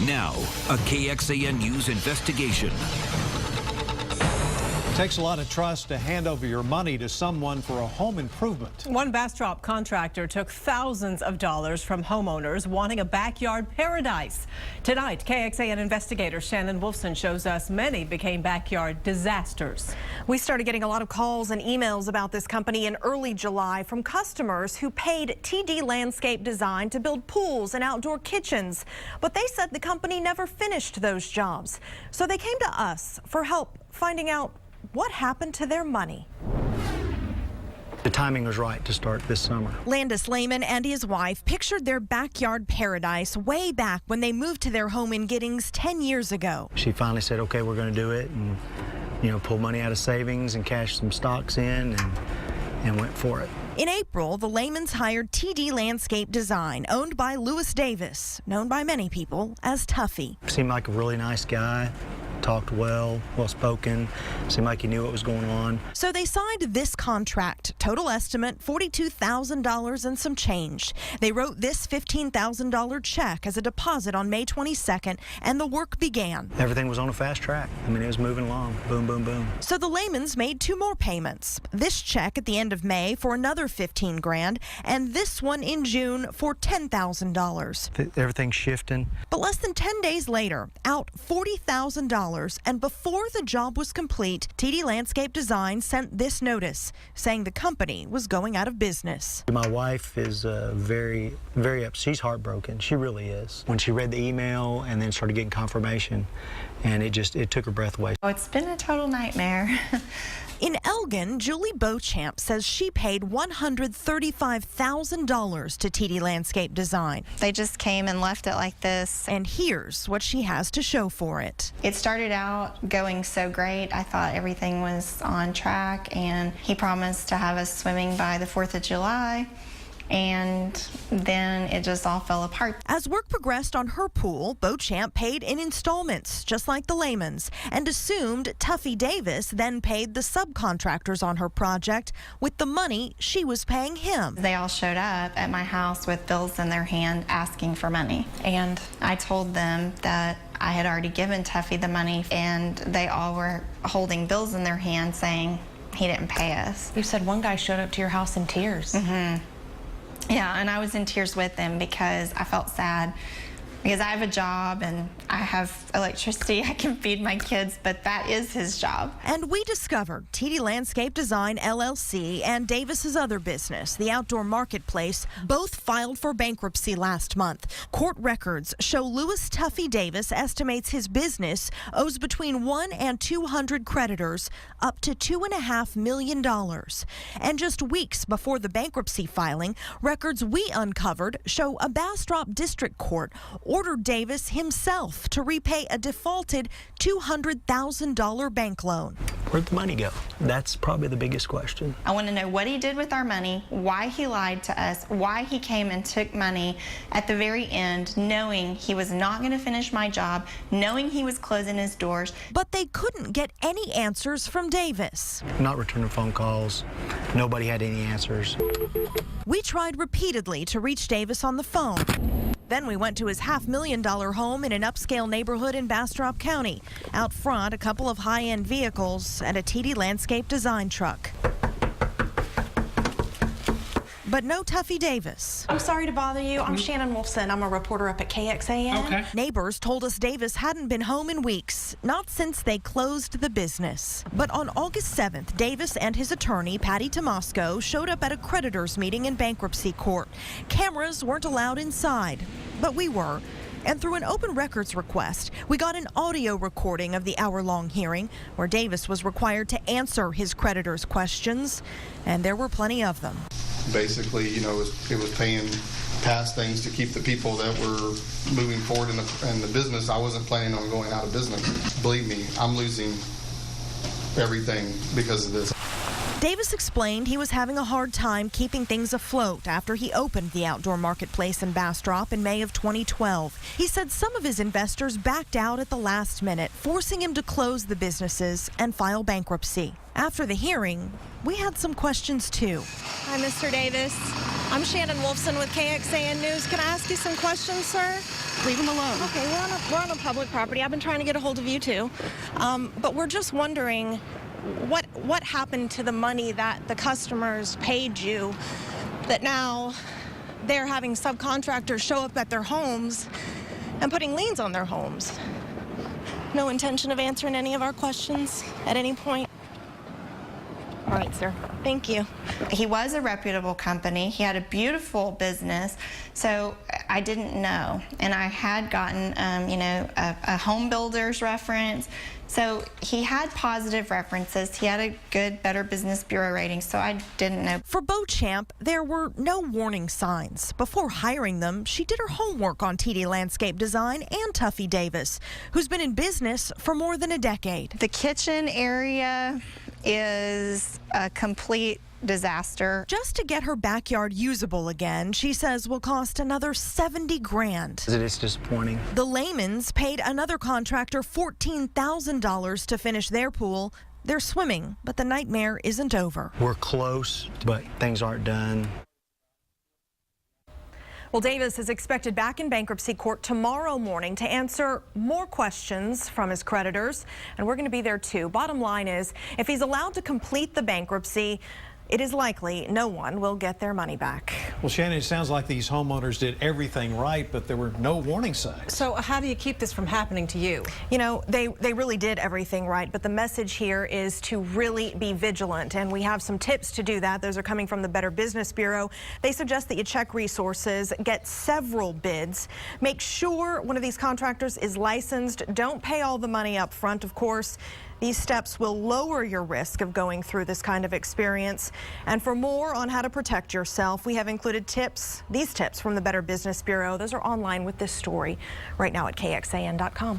Now, a KXAN News investigation. It takes a lot of trust to hand over your money to someone for a home improvement. One Bastrop contractor took thousands of dollars from homeowners wanting a backyard paradise. Tonight, KXAN investigator Shannon Wolfson shows us many became backyard disasters. We started getting a lot of calls and emails about this company in early July from customers who paid TD Landscape Design to build pools and outdoor kitchens. But they said the company never finished those jobs. So they came to us for help finding out what happened to their money. The timing was right to start this summer. Landis Lehmann and his wife pictured their backyard paradise way back when they moved to their home in Giddings 10 years ago. She finally said, okay, we're going to do it, and pull money out of savings and cash some stocks in and went for it. In April, the Lehmanns hired TD Landscape Design, owned by Louis Davis, known by many people as Tuffy. Seemed like a really nice guy. Talked well spoken, seemed like he knew what was going on. So they signed this contract, total estimate $42,000 and some change. They wrote this $15,000 check as a deposit on May 22nd, and the work began. Everything was on a fast track. I mean, it was moving along, boom, boom, boom. So the Lehmanns made 2 more payments. This check at the end of May for another $15 grand, and this one in June for $10,000. Everything's shifting. But less than 10 days later, out $40,000. And before the job was complete, TD Landscape Design sent this notice saying the company was going out of business. My wife is very, very upset. She's heartbroken. She really is. When she read the email and then started getting confirmation, and it took her breath away. Oh, it's been a total nightmare. In Elgin, Julie Beauchamp says she paid $135,000 to TD Landscape Design. They just came and left it like this. And here's what she has to show for it. It started out going so great. I thought everything was on track, and he promised to have us swimming by the 4th of July. And then it just all fell apart. As work progressed on her pool, Beauchamp paid in installments, just like the Lehmanns, and assumed Tuffy Davis then paid the subcontractors on her project with the money she was paying him. They all showed up at my house with bills in their hand asking for money. And I told them that I had already given Tuffy the money, and they all were holding bills in their hand saying he didn't pay us. You said one guy showed up to your house in tears. Mm-hmm. Yeah, and I was in tears with them because I felt sad. Because I have a job and I have electricity, I can feed my kids, but that is his job. And we discovered TD Landscape Design LLC and Davis's other business, the Outdoor Marketplace, both filed for bankruptcy last month. Court records show Louis Tuffy Davis estimates his business owes between 1 and 200 creditors up to $2.5 million. And just weeks before the bankruptcy filing, records we uncovered show a Bastrop District Court ordered Davis himself to repay a defaulted $200,000 bank loan. Where'd the money go? That's probably the biggest question. I want to know what he did with our money, why he lied to us, why he came and took money at the very end, knowing he was not going to finish my job, knowing he was closing his doors. But they couldn't get any answers from Davis. Not returning phone calls. Nobody had any answers. We tried repeatedly to reach Davis on the phone. Then we went to his $500,000 home in an upscale neighborhood in Bastrop County. Out front, a couple of high-end vehicles and a TD Landscape Design truck. But no Tuffy Davis. I'm sorry to bother you. I'm Shannon Wolfson. I'm a reporter up at KXAN. Okay. Neighbors told us Davis hadn't been home in weeks, not since they closed the business. But on August 7th, Davis and his attorney, Patty Tomasco, showed up at a creditors meeting in bankruptcy court. Cameras weren't allowed inside, but we were. And through an open records request, we got an audio recording of the hour-long hearing where Davis was required to answer his creditors' questions, and there were plenty of them. Basically, it was paying past things to keep the people that were moving forward in the business. I wasn't planning on going out of business. Believe me, I'm losing everything because of this. Davis explained he was having a hard time keeping things afloat after he opened the Outdoor Marketplace in Bastrop in May of 2012. He said some of his investors backed out at the last minute, forcing him to close the businesses and file bankruptcy. After the hearing, we had some questions too. Hi, Mr. Davis. I'm Shannon Wolfson with KXAN News. Can I ask you some questions, sir? Leave them alone. Okay, we're on a public property. I've been trying to get a hold of you too, but we're just wondering what happened to the money that the customers paid you that now they're having subcontractors show up at their homes and putting liens on their homes. No intention of answering any of our questions at any point. All right, sir. Thank you. He was a reputable company. He had a beautiful business, so I didn't know. And I had gotten, a home builder's reference. So he had positive references. He had a good Better Business Bureau rating, so I didn't know. For Beauchamp, there were no warning signs. Before hiring them, she did her homework on TD Landscape Design and Tuffy Davis, who's been in business for more than a decade. The kitchen area is a complete disaster. Just to get her backyard usable again, she says will cost another $70 grand. It is disappointing. The Lehmanns paid another contractor $14,000 to finish their pool. They're swimming, but the nightmare isn't over. We're close, but things aren't done. Well, Davis is expected back in bankruptcy court tomorrow morning to answer more questions from his creditors, and we're going to be there too. Bottom line is, if he's allowed to complete the bankruptcy, it is likely no one will get their money back. Well, Shannon, it sounds like these homeowners did everything right, but there were no warning signs. So how do you keep this from happening to you? You know, they really did everything right, but the message here is to really be vigilant, and we have some tips to do that. Those are coming from the Better Business Bureau. They suggest that you check resources, get several bids, make sure one of these contractors is licensed. Don't pay all the money up front, of course. These steps will lower your risk of going through this kind of experience. And for more on how to protect yourself, we have included these tips from the Better Business Bureau. Those are online with this story right now at KXAN.com.